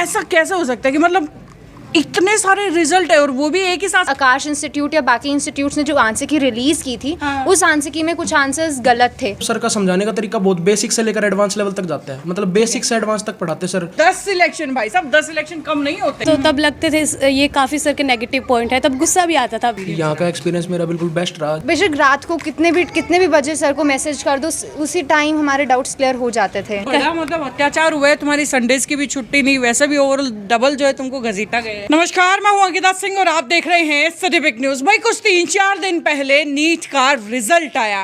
ऐसा कैसे हो सकता है कि मतलब इतने सारे रिजल्ट है और वो भी एक ही साथ। आकाश इंस्टीट्यूट या बाकी इंस्टीट्यूट्स ने जो आंसर रिलीज की थी, उस आंसर में कुछ आंसर्स गलत थे। सर का समझाने का तरीका बहुत बेसिक से लेकर एडवांस लेवल तक जाता है, मतलब बेसिक से एडवांस तक पढ़ाते सर। 10 सिलेक्शन भाई साहब, 10 सिलेक्शन कम नहीं होते। तो तब लगते थे ये काफी सर के नेगेटिव पॉइंट है, तब गुस्सा भी आता था। यहाँ का एक्सपीरियंस मेरा बिल्कुल बेस्ट रहा। बेशक रात को कितने भी बजे सर को मैसेज कर दो, उसी टाइम हमारे डाउट्स क्लियर हो जाते थे। मतलब अत्याचार हुआ है, तुम्हारी संडेज की भी छुट्टी नहीं, वैसे भी ओवरऑल डबल जो है तुमको घसीटा गया। नमस्कार, मैं अंकिता सिंह और आप देख रहे हैं सिटी बिग न्यूज। भाई कुछ 3-4 दिन पहले नीट का रिजल्ट आया।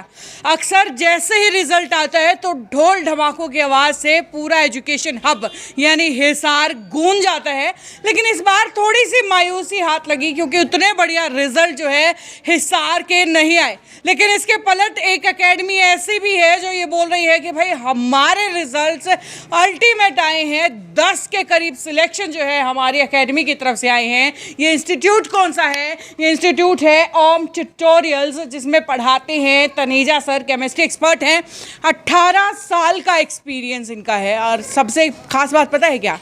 अक्सर जैसे ही रिजल्ट आता है तो ढोल ढमाकों की आवाज से पूरा एजुकेशन हब यानी हिसार गूंज जाता है, लेकिन इस बार थोड़ी सी मायूसी हाथ लगी क्योंकि उतने बढ़िया रिजल्ट जो है हिसार के नहीं आए। लेकिन इसके पलट एक एकेडमी ऐसी भी है जो ये बोल रही है कि भाई हमारे रिजल्ट्स अल्टीमेट आए हैं, 10 के करीब सिलेक्शन जो है हमारी एकेडमी की तरफ से आए हैं। ये इंस्टीट्यूट कौन सा है? ये इंस्टीट्यूट है ओम ट्यूटोरियल्स, जिसमें पढ़ाते हैं तनीजा सर, केमिस्ट्री एक्सपर्ट हैं। 18 साल का एक्सपीरियंस इनका है और सबसे खास बात पता है क्या?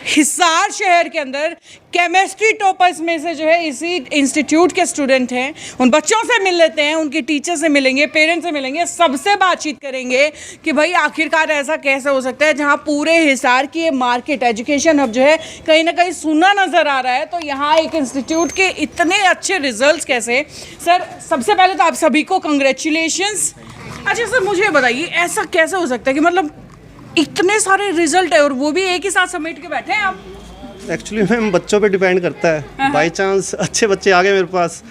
हिसार शहर के अंदर केमिस्ट्री टॉपर्स में से जो है इसी इंस्टीट्यूट के स्टूडेंट हैं। उन बच्चों से मिल लेते हैं, उनके टीचर से मिलेंगे, पेरेंट्स से मिलेंगे, सबसे बातचीत करेंगे कि भाई आखिरकार ऐसा कैसे हो सकता है जहां पूरे हिसार की ये मार्केट एजुकेशन हब जो है कहीं ना कहीं सुना नज़र आ रहा है, तो यहाँ एक इंस्टीट्यूट के इतने अच्छे रिजल्ट कैसे। सर सबसे पहले तो आप सभी को कंग्रेचुलेशंस। अच्छा सर मुझे बताइए ऐसा कैसे हो सकता है कि मतलब इतने सारे रिजल्ट है और वो भी एक ही साथ समेट के बैठे हैं आप? एक्चुअली मैम बच्चों पे डिपेंड करता है। बाई चांस अच्छे बच्चे आ गए मेरे पास,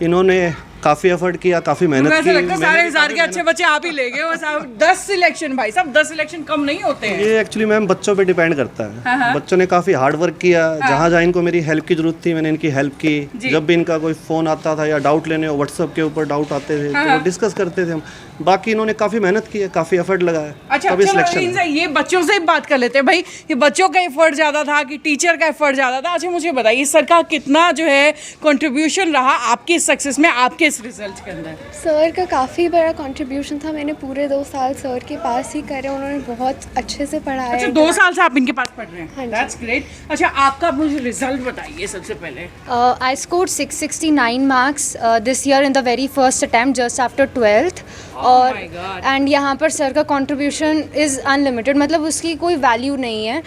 इन्होंने काफ़ी एफर्ट किया, काफ़ी मेहनत की। सारे हिसार के अच्छे बच्चे आप ही ले गए हो। 10 सिलेक्शन भाई साहब, 10 सिलेक्शन कम नहीं होते हैं। ये एक्चुअली मैम बच्चों पे डिपेंड करता है। बच्चों ने काफ़ी हार्ड वर्क किया। जहाँ जहाँ इनको मेरी हेल्प की जरूरत थी मैंने इनकी हेल्प की। जब भी इनका कोई फ़ोन आता था या डाउट लेने व्हाट्सएप के ऊपर डाउट आते थे तो वो डिस्कस करते थे हम। बाकी इन्होंने काफ़ी मेहनत की है, काफ़ी एफर्ट लगाया। अच्छा ये बच्चों से ही बात कर लेते हैं भाई, ये बच्चों का एफर्ट ज़्यादा था कि टीचर का एफर्ट ज़्यादा था? अच्छा मुझे बताइए सर का कितना जो है कंट्रीब्यूशन रहा आपकी सक्सेस में, आपके इस रिजल्ट के अंदर? सर का काफ़ी बड़ा कंट्रीब्यूशन था। मैंने पूरे 2 साल सर के पास ही करे, उन्होंने बहुत अच्छे से पढ़ाया। अच्छा 2 साल से आप इनके पास पढ़ रहे हैं? हाँ, दैट्स ग्रेट। अच्छा आपका मुझे रिजल्ट बताइए सबसे पहले। I scored 669 marks this year in the very first attempt just after 12th। और एंड यहाँ पर सर का कंट्रीब्यूशन इज़ अनलिमिटेड, मतलब उसकी कोई वैल्यू नहीं है।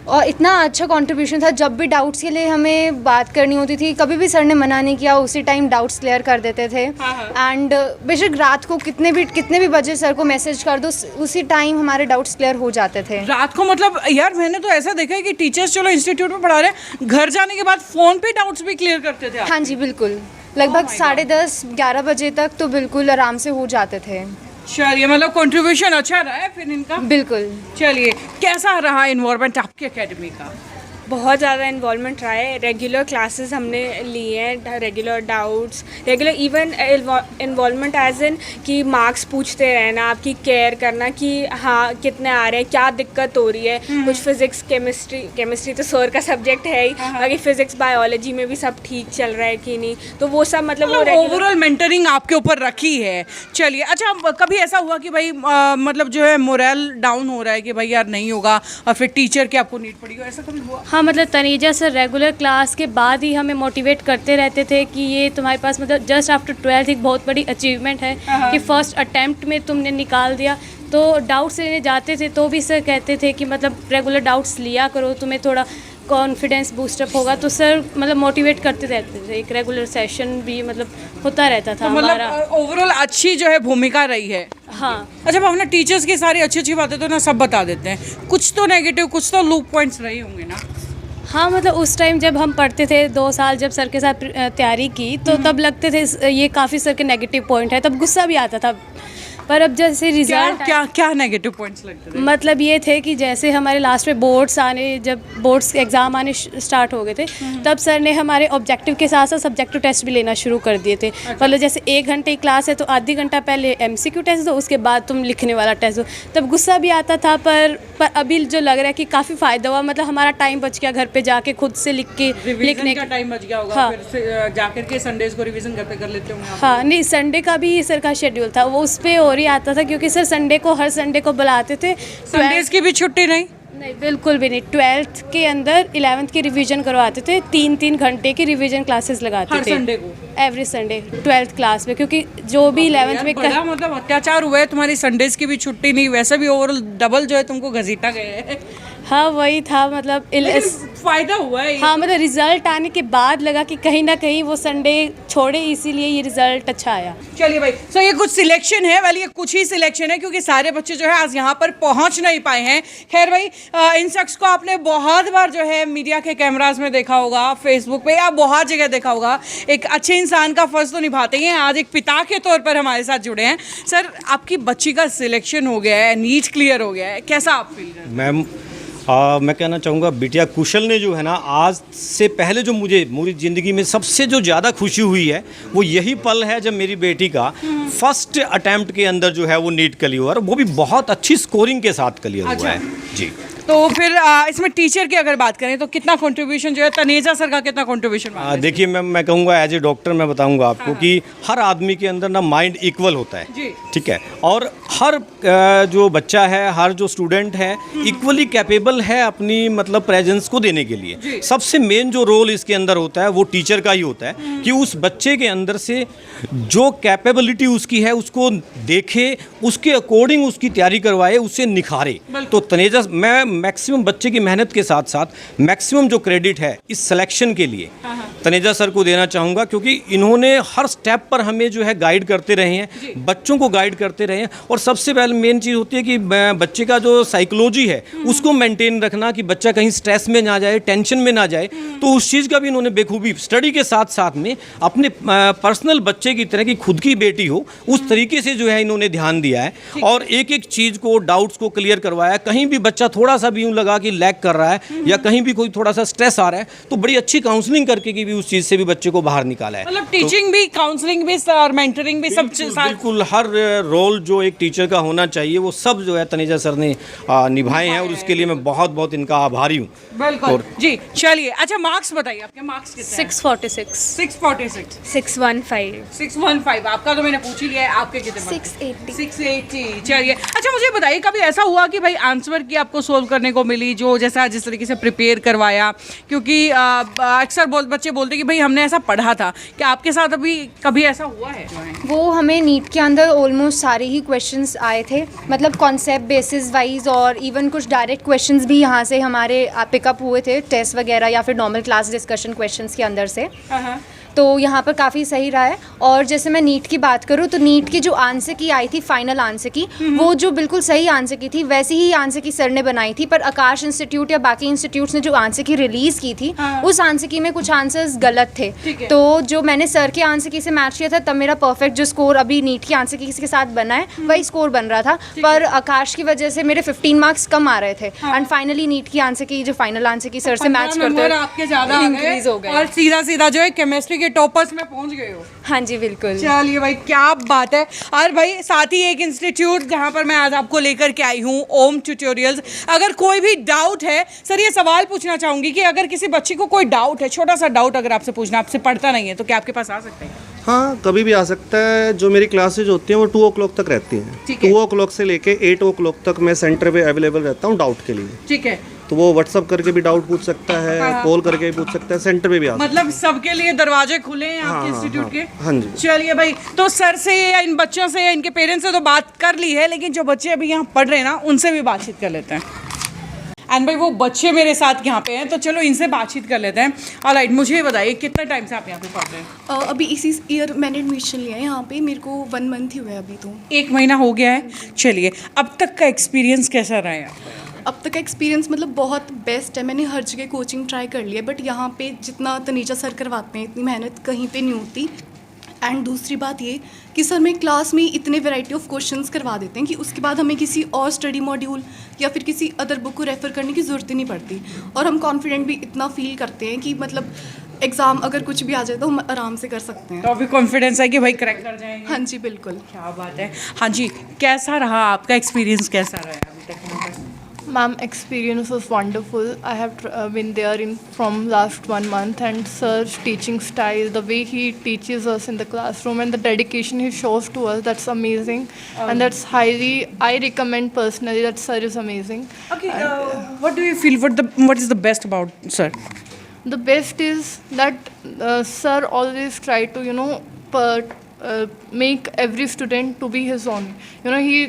और इतना अच्छा कंट्रीब्यूशन था, जब भी डाउट्स के लिए हमें बात करनी होती थी कभी भी सर ने मना नहीं किया, उसी टाइम डाउट्स क्लियर कर देते थे। एंड बेशक रात को कितने भी बजे सर को मैसेज कर दो, उसी टाइम हमारे डाउट्स क्लियर हो जाते थे। रात को मतलब यार मैंने तो ऐसा देखा है कि टीचर्स चलो इंस्टीट्यूट में पढ़ा रहे हैं, घर जाने के बाद फ़ोन पे डाउट्स भी क्लियर करते थे। हाँ जी बिल्कुल, लगभग 10:30-11 बजे तक तो बिल्कुल आराम से हो जाते थे। चलिए मतलब कंट्रीब्यूशन अच्छा रहा है फिर इनका? बिल्कुल। चलिए कैसा रहा इन्वॉल्वमेंट आपकी एकेडमी का? बहुत ज़्यादा इन्वॉल्वमेंट रहा है। रेगुलर क्लासेस हमने लिए हैं, regular doubts, regular even involvement as in कि मार्क्स पूछते रहना, आपकी केयर करना कि हाँ कितने आ रहे हैं, क्या दिक्कत हो रही है। कुछ फिज़िक्स केमिस्ट्री तो सर का सब्जेक्ट है ही, बाकी फिज़िक्स बायोलॉजी में भी सब ठीक चल रहा है कि नहीं, तो वो सब मतलब ओवरऑल मेंटरिंग आपके ऊपर रखी है। चलिए अच्छा कभी ऐसा हुआ कि भाई मतलब जो है मोरल डाउन हो रहा है कि भाई यार नहीं होगा और फिर टीचर की आपको नीड पड़ी हो, ऐसा कभी हुआ? हाँ मतलब तनीजा सर रेगुलर क्लास के बाद ही हमें मोटिवेट करते रहते थे कि ये तुम्हारे पास मतलब जस्ट आफ्टर 12th एक बहुत बड़ी अचीवमेंट है कि फर्स्ट अटेम्प्ट में तुमने निकाल दिया। तो डाउट्स लेने जाते थे तो भी सर कहते थे कि मतलब रेगुलर डाउट्स लिया करो, तुम्हें थोड़ा कॉन्फिडेंस बूस्टअप होगा। तो सर मतलब मोटिवेट करते रहते थे, एक रेगुलर सेशन भी मतलब होता रहता था। तो मतलब ओवरऑल अच्छी जो है भूमिका रही है। हाँ अच्छा अब अपना टीचर्स की सारी अच्छी बातें तो ना सब बता देते हैं, कुछ तो नेगेटिव कुछ तो लूप पॉइंट्स रहे होंगे ना? हाँ मतलब उस टाइम जब हम पढ़ते थे 2 साल जब सर के साथ तैयारी की तो तब लगते थे ये काफ़ी सर के नेगेटिव पॉइंट है, तब गुस्सा भी आता था। पर अब जैसे रिजल्ट क्या नेगेटिव पॉइंट्स लगते थे? मतलब ये थे कि जैसे हमारे लास्ट में जब बोर्ड्स एग्ज़ाम आने स्टार्ट हो गए थे तब सर ने हमारे ऑब्जेक्टिव के साथ साथ सब्जेक्टिव टेस्ट भी लेना शुरू कर दिए थे। मतलब जैसे 1 घंटे की क्लास है तो आधी घंटा पहले MCQ टेस्ट दो, उसके बाद तुम लिखने वाला टेस्ट दो। तब गुस्सा भी आता था पर अभी जो लग रहा है कि काफ़ी फ़ायदा हुआ, मतलब हमारा टाइम बच गया घर पर जाके खुद से लिखने का टाइम बच गया होगा। हाँ। फिर जाकर के संडेज को रिवीजन घर पे कर लेते होंगे? हाँ नहीं संडे का भी सर का शेड्यूल था, वो उस पर और ही आता था क्योंकि सर संडे को हर संडे को बुलाते थे। संडेज की भी छुट्टी नहीं? नहीं, बिल्कुल भी नहीं। 12th के अंदर 11th की रिवीजन करवाते थे, 3-3 घंटे की रिवीजन क्लासेस लगाते हर थे संडे को? एवरी संडे 12th क्लास में, क्योंकि जो भी 11th में बड़ा मतलब अत्याचार हुआ है, तुम्हारी संडेज की भी छुट्टी नहीं, वैसे भी ओवरऑल डबल जो है तुमको घसीटा गया है। हाँ वही था, मतलब फायदा हुआ है। हाँ मतलब रिजल्ट आने के बाद लगा कि कहीं ना कहीं वो संडे छोड़े, इसीलिए ये रिजल्ट अच्छा आया। चलिए भाई, सो ये कुछ सिलेक्शन है, वाली ये कुछ ही सिलेक्शन है क्योंकि सारे बच्चे जो है आज यहाँ पर पहुँच नहीं पाए हैं। खैर भाई, इन शख्स को आपने बहुत बार जो है मीडिया के कैमरास में देखा होगा, फेसबुक पे या बहुत जगह देखा होगा। एक अच्छे इंसान का फर्ज तो निभाते ही हैं, आज एक पिता के तौर पर हमारे साथ जुड़े हैं। सर, आपकी बच्ची का सिलेक्शन हो गया है, नीट क्लियर हो गया है, कैसा आप फील करते हैं? मैम मैं कहना चाहूँगा बिटिया कुशल ने जो है ना, आज से पहले जो मुझे मेरी ज़िंदगी में सबसे जो ज़्यादा खुशी हुई है वो यही पल है जब मेरी बेटी का फर्स्ट अटैम्प्ट के अंदर जो है वो नीट क्लियर, वो भी बहुत अच्छी स्कोरिंग के साथ क्लियर हुआ है जी। तो फिर इसमें टीचर की अगर बात करें तो कितना कंट्रीब्यूशन जो है, तनेजा सर का कितना कंट्रीब्यूशन? देखिए मैम, मैं कहूँगा एज ए डॉक्टर मैं बताऊँगा आपको कि हर आदमी के अंदर ना माइंड इक्वल होता है, ठीक है, और हर जो बच्चा है, हर जो स्टूडेंट है इक्वली कैपेबल है अपनी मतलब प्रेजेंस को देने के लिए। सबसे मेन जो रोल इसके अंदर होता है वो टीचर का ही होता है कि उस बच्चे के अंदर से जो कैपेबिलिटी उसकी है उसको देखे, उसके अकॉर्डिंग उसकी तैयारी करवाए, उससे निखारे। तो तनेजा, मैं मैक्सिमम बच्चे की मेहनत के साथ साथ मैक्सिमम जो क्रेडिट है इस सिलेक्शन के लिए तनेजा सर को देना चाहूँगा, क्योंकि इन्होंने हर स्टेप पर हमें जो है गाइड करते रहे हैं, बच्चों को गाइड करते रहे हैं। और सबसे पहले मेन चीज़ होती है कि बच्चे का जो साइकोलॉजी है उसको मेंटेन रखना, कि बच्चा कहीं स्ट्रेस में ना जाए, टेंशन में ना जाए। तो उस चीज़ का भी इन्होंने बेखूबी स्टडी के साथ साथ में अपने पर्सनल बच्चे की तरह की खुद की बेटी हो उस तरीके से जो है इन्होंने ध्यान दिया है, और एक एक चीज़ को, डाउट्स को क्लियर करवाया। कहीं भी बच्चा थोड़ा सा भी यूँ लगा कि लैग कर रहा है या कहीं भी कोई थोड़ा सा स्ट्रेस आ रहा है तो बड़ी अच्छी काउंसलिंग करके भी उस चीज़ से भी बच्चे को बाहर निकाला है। मतलब टीचिंग भी, काउंसलिंग भी और मेंटरिंग भी सब बिल्कुल हर रोल जो एक टीचर का होना चाहिए वो सब जो है तनेजा सर ने निभाए हैं, और उसके लिए मैं बहुत बहुत इनका आभारी हूँ। बिल्कुल जी। चलिए, अच्छा मार्क्स बताइए, आपके मार्क्स कितने? 646 646 615 615। आपका तो मैंने पूछ ही लिया है, आपके कितने? 680 680। चलिए, अच्छा मुझे बताइए, कभी ऐसा हुआ कि भाई आंसर की आपको सोल्व करने को मिली जो जैसा जिस तरीके से प्रिपेयर करवाया? क्योंकि अक्सर बच्चे बोलते कि भाई हमने ऐसा पढ़ा था, क्या आपके साथ अभी कभी ऐसा हुआ है? वो हमें नीट के अंदर ऑलमोस्ट सारे ही क्वेश्चंस आए थे, मतलब कॉन्सेप्ट बेसिस वाइज, और इवन कुछ डायरेक्ट क्वेश्चंस भी यहाँ से हमारे पिकअप हुए थे टेस्ट वगैरह या फिर नॉर्मल क्लास डिस्कशन क्वेश्चंस के अंदर से। तो यहाँ पर काफ़ी सही रहा है। और जैसे मैं नीट की बात करूँ तो नीट की जो आंसर की आई थी, फाइनल आंसर की, वो जो बिल्कुल सही आंसर की थी वैसी ही आंसर की सर ने बनाई थी, पर आकाश इंस्टीट्यूट या बाकी इंस्टीट्यूट्स ने जो आंसर की रिलीज़ की थी उस आंसर की में कुछ आंसर्स गलत थे। तो जो मैंने सर के आंसर की से मैच किया था तब मेरा परफेक्ट जो स्कोर अभी नीट की आंसर की के साथ बना है वही स्कोर बन रहा था, पर आकाश की वजह से मेरे 15 मार्क्स कम आ रहे थे। एंड फाइनली नीट की आंसर की जो फाइनल आंसर की सर से मैच करते आपके ज़्यादा इंक्रीज हो गए और सीधा सीधा जो है केमिस्ट्री के टॉपर्स में पहुंच गए हो। हाँ जी बिल्कुल। चलिए भाई, क्या बात है। और भाई साथ ही एक इंस्टीट्यूट जहां पर मैं आज आपको लेकर के आई हूँ, ओम ट्यूटोरियल्स। अगर कोई भी डाउट है, सर ये सवाल पूछना चाहूँगी कि अगर किसी बच्ची को कोई डाउट है, छोटा सा डाउट अगर आपसे पूछना, आपसे पढ़ता नहीं है, तो क्या आपके पास आ सकते हैं? हाँ, कभी भी आ सकता है। जो मेरी क्लासेज होती हैं वो 2 o'clock तक रहती हैं। 2 o'clock से लेके 8 o'clock तक मैं सेंटर पे अवेलेबल रहता हूँ डाउट के लिए। ठीक है, तो वो व्हाट्सअप करके भी डाउट पूछ सकता है, कॉल करके भी पूछ सकता है, सेंटर पे भी आ सकता है। मतलब सबके लिए दरवाजे खुले हैं आपके इंस्टीट्यूट के? हाँ जी। चलिए भाई, तो सर से या इन बच्चों से या इनके पेरेंट्स से तो बात कर ली है, लेकिन जो बच्चे अभी यहाँ पढ़ रहे हैं ना, उनसे भी बातचीत कर लेते हैं। एंड भाई वो बच्चे मेरे साथ यहाँ पे हैं, तो चलो इनसे बातचीत कर लेते हैं। ऑलराइट, मुझे ये बताइए कितना टाइम से आप यहाँ पे पढ़ रहे हैं? अभी इसी ईयर मैंने एडमिशन लिया है यहाँ पे, मेरे को 1 month ही हुआ है अभी तो। 1 महीना हो गया है। चलिए, अब तक का एक्सपीरियंस कैसा रहा है आपका? अब तक का एक्सपीरियंस मतलब बहुत बेस्ट है। मैंने हर जगह कोचिंग ट्राई कर लिया है, बट यहाँ पे जितना तनीजा सर करवाते हैं इतनी मेहनत कहीं पे नहीं होती। एंड दूसरी बात ये कि सर में क्लास में इतने वैरायटी ऑफ क्वेश्चंस करवा देते हैं कि उसके बाद हमें किसी और स्टडी मॉड्यूल या फिर किसी अदर बुक को रेफ़र करने की ज़रूरत ही नहीं पड़ती, और हम कॉन्फिडेंट भी इतना फील करते हैं कि मतलब एग्ज़ाम अगर कुछ भी आ जाए तो हम आराम से कर सकते हैं। तो अभी कॉन्फिडेंस है कि भाई क्रैक कर जाएंगे? हाँ जी बिल्कुल। क्या बात है। हाँ जी, कैसा रहा आपका एक्सपीरियंस, कैसा रहा अभी तक? Ma'am, experience was wonderful. I have been there from last 1 month, and sir's teaching style, the way he teaches us in the classroom, and the dedication he shows to us, that's amazing. And that's highly, I recommend personally that sir is amazing. Okay, what do you feel? What is the best about sir? The best is that sir always try to, make every student to be his own. He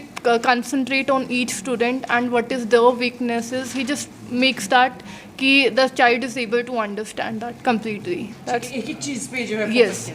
concentrate on each student and what is their weaknesses. He just makes that कि the child is able to understand that completely. That's एक ही चीज़ पे जो है Yes.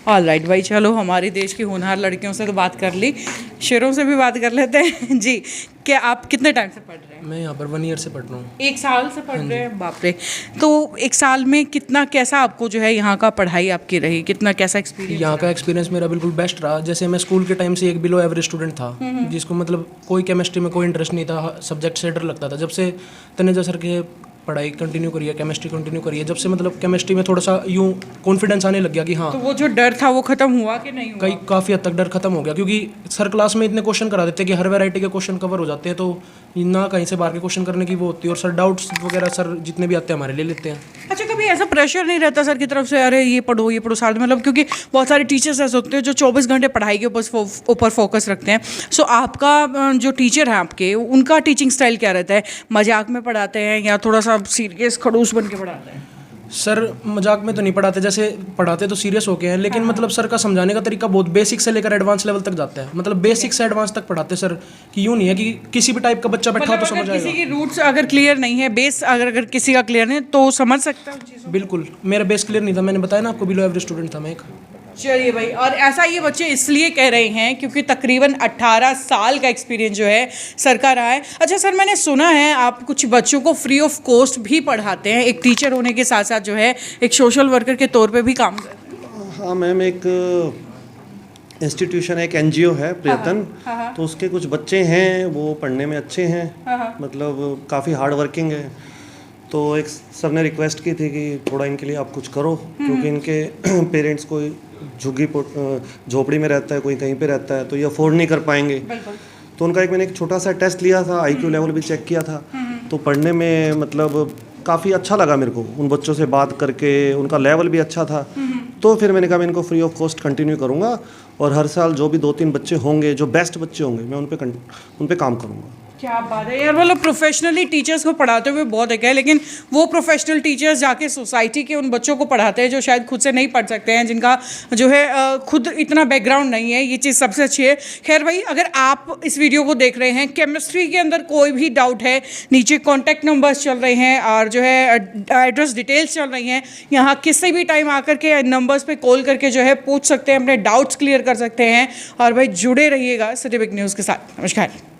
Alright भाई, चलो हमारे देश की होनहार लड़कियों से तो बात कर ली, शेरों से भी बात कर लेते हैं जी। क्या आप कितने टाइम से पढ़ रहे हैं? मैं यहाँ पर 1 ईयर से पढ़ रहा हूँ। 1 साल से पढ़ रहे हैं, बाप रे। तो 1 साल में कितना कैसा आपको जो है यहाँ का पढ़ाई आपकी रही, कितना कैसा एक्सपीरियंस? यहाँ का एक्सपीरियंस मेरा बिल्कुल बेस्ट रहा। जैसे मैं स्कूल के टाइम से एक बिलो एवरेज स्टूडेंट था, जिसको मतलब कोई केमिस्ट्री में कोई इंटरेस्ट नहीं था, सब्जेक्ट से डर लगता था। जब से तनेजा सर के पढ़ाई कंटिन्यू करी है, केमिस्ट्री कंटिन्यू करी है, जब से मतलब केमिस्ट्री में थोड़ा सा यूँ कॉन्फिडेंस आने लग गया कि हाँ, तो वो जो डर था वो खत्म हुआ कि नहीं हुआ? काफ़ी हद तक डर खत्म हो गया, क्योंकि सर क्लास में इतने क्वेश्चन करा देते हैं कि हर वैरायटी के क्वेश्चन कवर हो जाते हैं, तो ना कहीं से बाहर के क्वेश्चन करने की वो होती है। और सर डाउट्स वगैरह सर जितने भी आते हैं हमारे ले लेते हैं। अच्छा, कभी ऐसा प्रेशर नहीं रहता सर की तरफ से, अरे ये पढ़ो साथ में, मतलब क्योंकि बहुत सारे टीचर्स ऐसे होते हैं जो 24 घंटे पढ़ाई के ऊपर फोकस रखते हैं। सो आपका जो टीचर है आपके, उनका टीचिंग स्टाइल क्या रहता है? मजाक में पढ़ाते हैं या थोड़ा सा सीरियस खड़ूस बन के पढ़ाते हैं? सर मजाक में तो नहीं पढ़ाते, जैसे पढ़ाते तो सीरियस होके हैं, लेकिन मतलब सर का समझाने का तरीका बहुत बेसिक से लेकर एडवांस लेवल तक जाता है। मतलब बेसिक से एडवांस तक पढ़ाते सर, कि यूँ नहीं है कि किसी भी टाइप का बच्चा बैठा हो तो समझ आएगा। किसी की रूट्स अगर क्लियर नहीं है, बेस अगर किसी का क्लियर नहीं तो समझ सकता है। बिल्कुल, मेरा बेस क्लियर नहीं था, मैंने बताया ना आपको, बिलो एवरेज स्टूडेंट था मैं एक। चलिए भाई, और ऐसा ये बच्चे इसलिए कह रहे हैं क्योंकि तकरीबन 18 साल का एक्सपीरियंस जो है सर का रहा है। अच्छा सर, मैंने सुना है आप कुछ बच्चों को फ्री ऑफ कॉस्ट भी पढ़ाते हैं, एक टीचर होने के साथ साथ जो है एक सोशल वर्कर के तौर पे भी काम करते हैं। हाँ मैम, एक इंस्टीट्यूशन है, एक NGO है प्रयत्न, तो उसके कुछ बच्चे हैं वो पढ़ने में अच्छे हैं, मतलब काफ़ी हार्ड वर्किंग है। तो एक सर ने रिक्वेस्ट की थी कि थोड़ा इनके लिए आप कुछ करो, क्योंकि इनके पेरेंट्स कोई झोपड़ी में रहता है, कोई कहीं पे रहता है, तो ये अफोर्ड नहीं कर पाएंगे। तो उनका मैंने एक छोटा सा टेस्ट लिया था, IQ लेवल भी चेक किया था, तो पढ़ने में मतलब काफ़ी अच्छा लगा मेरे को, उन बच्चों से बात करके उनका लेवल भी अच्छा था। तो फिर मैंने कहा मैं इनको फ्री ऑफ कॉस्ट कंटिन्यू करूँगा, और हर साल जो भी 2-3 बच्चे होंगे जो बेस्ट बच्चे होंगे मैं उन पे काम करूँगा। क्या बात है यार, मतलब प्रोफेशनली टीचर्स को पढ़ाते हुए बहुत एक है, लेकिन वो प्रोफेशनल टीचर्स जाके सोसाइटी के उन बच्चों को पढ़ाते हैं जो शायद खुद से नहीं पढ़ सकते हैं, जिनका जो है खुद इतना बैकग्राउंड नहीं है। ये चीज़ सबसे अच्छी है। खैर भाई, अगर आप इस वीडियो को देख रहे हैं, केमिस्ट्री के अंदर कोई भी डाउट है, नीचे कॉन्टैक्ट नंबर्स चल रहे हैं और जो है एड्रेस डिटेल्स चल रही हैं, यहाँ किसी भी टाइम आकर के नंबर्स पे कॉल करके जो है पूछ सकते हैं, अपने डाउट्स क्लियर कर सकते हैं। और भाई जुड़े रहिएगा सिटी बिग न्यूज़ के साथ। नमस्कार।